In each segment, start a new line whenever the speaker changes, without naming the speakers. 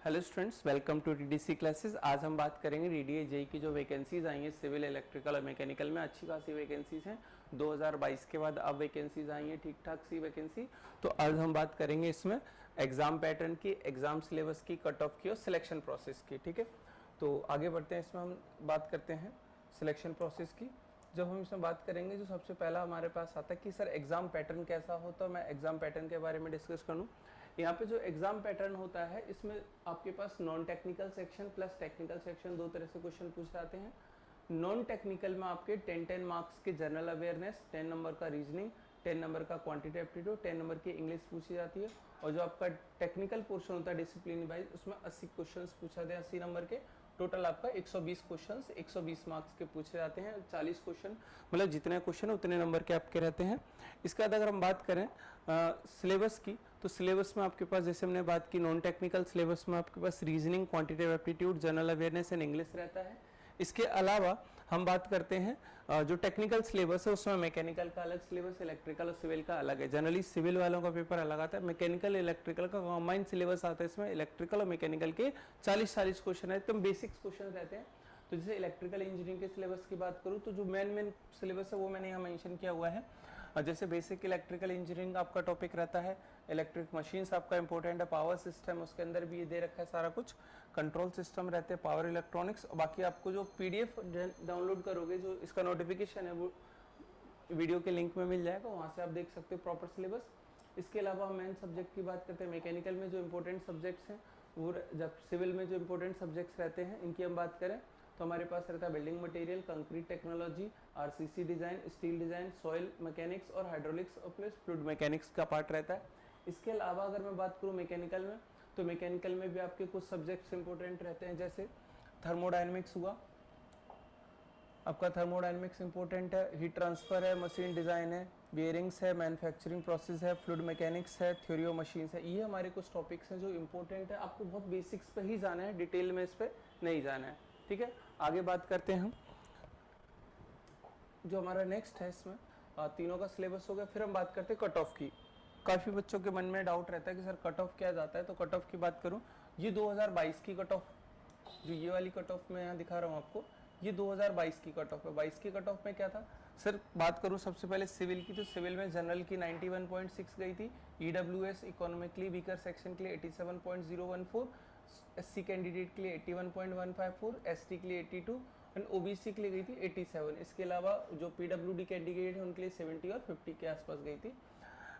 Hello students, welcome to TDC classes. आज हम बात करेंगे डीडीए जेई की जो वैकेंसीज आई हैं सिविल, इलेक्ट्रिकल और मैकेनिकल में। अच्छी खासी वैकेंसीज हैं। 2022 के बाद अब वैकेंसीज आई हैं, ठीक ठाक सी वैकेंसी। तो आज हम बात करेंगे इसमें एग्जाम पैटर्न की, एग्जाम सिलेबस की, कट ऑफ की और सिलेक्शन प्रोसेस की। ठीक है, तो आगे बढ़ते हैं। इसमें हम बात करते हैं सिलेक्शन प्रोसेस की। जब हम इसमें बात करेंगे, जो सबसे पहला हमारे पास आता है कि सर एग्जाम पैटर्न कैसा हो, तो मैं एग्जाम पैटर्न के बारे में डिस्कस करूँ। यहाँ पे जो एग्जाम पैटर्न होता है, इसमें आपके पास non technical section plus technical section, दो तरह से क्वेश्चन पूछ जाते हैं। नॉन टेक्निकल में आपके 10-10 मार्क्स के जनरल अवेयरनेस, 10 नंबर का रीजनिंग, 10 नंबर का क्वांटिटेटिव एप्टीट्यूड, 10 नंबर की इंग्लिश पूछी जाती है। और जो आपका टेक्निकल पोर्शन होता है डिसिप्लिन वाइज, उसमें 80 क्वेश्चन पूछा जाते हैं, 80 नंबर के। टोटल आपका 120 क्वेश्चंस 120 मार्क्स के पूछे जाते हैं। 40 क्वेश्चन, मतलब जितने क्वेश्चन उतने नंबर के आपके रहते हैं। इसके बाद अगर हम बात करें सिलेबस की, तो सिलेबस में आपके पास, जैसे हमने बात की, नॉन टेक्निकल सिलेबस में आपके पास reasoning, quantitative aptitude, general awareness and English रहता है। इसके अलावा हम बात करते हैं जो टेक्निकल सिलेबस है, उसमें मैकेनिकल का अलग सिलेबस, इलेक्ट्रिकल और सिविल का अलग है। जनरली सिविल वालों का पेपर अलग आता है, मैकेनिकल इलेक्ट्रिकल का कंबाइंड सिलेबस आता है। इसमें इलेक्ट्रिकल और मैकेनिकल के 40-40 क्वेश्चन है, एकदम बेसिक्स क्वेश्चन रहते हैं। तो जैसे इलेक्ट्रिकल इंजीनियरिंग के सिलेबस की बात करूँ, तो जो मेन सिलेबस है वो मैंने यहाँ मेंशन किया हुआ है। जैसे बेसिक इलेक्ट्रिकल इंजीनियरिंग आपका टॉपिक रहता है, इलेक्ट्रिक मशीन्स आपका इंपॉर्टेंट है, पावर सिस्टम उसके अंदर भी ये दे रखा है सारा कुछ, कंट्रोल सिस्टम रहते हैं, पावर इलेक्ट्रॉनिक्स। बाकी आपको जो पीडीएफ डाउनलोड करोगे, जो इसका नोटिफिकेशन है, वो वीडियो के लिंक में मिल जाएगा, वहाँ से आप देख सकते हो प्रॉपर सिलेबस। इसके अलावा हम मेन सब्जेक्ट की बात करते हैं। मैकेनिकल में जो इंपॉर्टेंट सब्जेक्ट्स हैं वो, जब सिविल में जो इंपॉर्टेंट सब्जेक्ट्स रहते हैं इनकी हम बात करें, तो हमारे पास रहता है building material, concrete technology, RCC design, steel design, soil mechanics और हाइड्रोलिक्स और प्लस फ्लूइड मैकेनिक्स का पार्ट रहता है। इसके अलावा अगर मैं बात करूँ मैकेनिकल में, तो मैकेनिकल में भी आपके कुछ सब्जेक्ट्स इंपॉर्टेंट रहते हैं। जैसे थर्मोडायनेमिक्स हुआ आपका, थर्मोडायनेमिक्स इंपॉर्टेंट है, हीट ट्रांसफर है, मशीन डिज़ाइन है, बियरिंग्स है, मैन्युफैक्चरिंग प्रोसेस है, फ्लूइड मैकेनिक्स है, थ्योरी ऑफ मशीन्स है। ये हमारे कुछ टॉपिक्स हैं जो इंपॉर्टेंट है। आपको बहुत बेसिक्स पे ही जाना है, डिटेल में इस पर नहीं जाना है। ठीक है, आगे बात करते हैं हम। जो हमारा नेक्स्ट है, इसमें तीनों का सिलेबस हो गया। फिर हम बात करते हैं कट ऑफ की। काफ़ी बच्चों के मन में डाउट रहता है कि सर कट ऑफ क्या जाता है, तो कट ऑफ की बात करूँ, ये 2022 की कट ऑफ, जो ये वाली कट ऑफ मैं यहाँ दिखा रहा हूँ आपको, ये 2022 की कट ऑफ है। 22 की कट ऑफ में क्या था सर, बात करूँ सबसे पहले सिविल की, तो सिविल में जनरल की 91.6 गई थी, ईडब्ल्यूएस इकोनॉमिकली वीकर सेक्शन के लिए 87.014, एससी कैंडिडेट के लिए 81.154, एसटी के लिए 82 एंड ओबीसी के लिए गई थी 87। इसके अलावा जो पीडब्ल्यूडी कैंडिडेट है उनके लिए 70 और 50 के आसपास गई थी।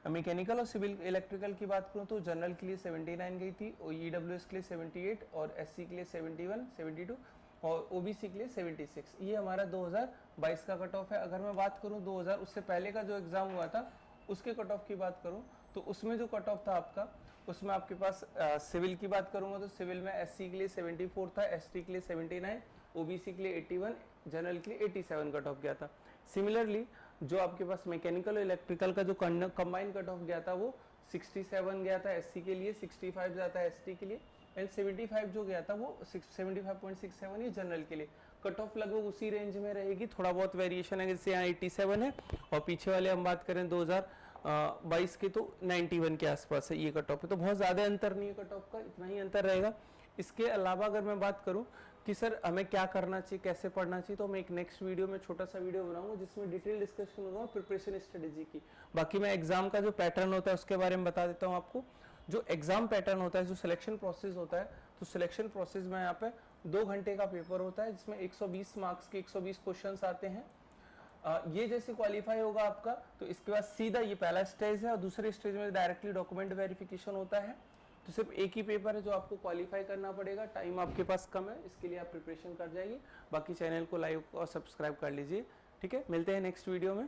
मैकेनिकल और सिविल इलेक्ट्रिकल की बात करूँ, तो जनरल के लिए 79 गई थी, और ईडब्ल्यूएस के लिए 78 और एससी के लिए 71, 72 और ओबीसी के लिए 76। ये हमारा 2022 का कट ऑफ है। अगर मैं बात करूँ 2000 उससे पहले का जो एग्जाम हुआ था उसके कट ऑफ की बात करूँ, तो उसमें जो कट ऑफ था आपका, उसमें आपके पास सिविल की बात करूँगा तो सिविल में एससी के लिए 74 था, एसटी के लिए 79, ओबीसी के लिए 81, जनरल के लिए 87 कट ऑफ गया था। सिमिलरली जो आपके पास मैकेनिकल और इलेक्ट्रिकल का जो कंबाइंड कट ऑफ गया था वो 67 गया था एससी के लिए, 65 जाता है एसटी के लिए, एंड 75 जो गया था वो 75.67 ये जनरल के लिए। कट ऑफ लगभग उसी रेंज में रहेगी, थोड़ा बहुत वेरिएशन है, जैसे यहाँ 87 है और पीछे वाले हम बात करें 2022 के तो 91 के आसपास है ये कट ऑफ है। तो बहुत ज़्यादा अंतर नहीं है कट ऑफ का, इतना ही अंतर रहेगा। इसके अलावा अगर मैं बात करूं कि सर हमें क्या करना चाहिए, कैसे पढ़ना चाहिए, तो मैं एक नेक्स्ट वीडियो में छोटा सा वीडियो बनाऊंगा जिसमें डिटेल डिस्कशन होगा प्रिपरेशन स्ट्रेटेजी की। बाकी मैं एग्जाम का जो पैटर्न होता है उसके बारे में बता देता हूं आपको। जो एग्जाम पैटर्न होता है, जो सिलेक्शन प्रोसेस होता है, तो सिलेक्शन प्रोसेस में यहाँ पे 2 घंटे का पेपर होता है जिसमें 120 मार्क्स के 120 क्वेश्चन आते हैं। ये जैसे क्वालिफाई होगा आपका, तो इसके बाद सीधा ये पहला स्टेज है, और दूसरे स्टेज में डायरेक्टली डॉक्यूमेंट वेरिफिकेशन होता है। तो सिर्फ एक ही पेपर है जो आपको क्वालिफाई करना पड़ेगा। टाइम आपके पास कम है, इसके लिए आप प्रिपरेशन कर जाइए। बाकी चैनल को लाइक और सब्सक्राइब कर लीजिए। ठीक है, मिलते हैं नेक्स्ट वीडियो में।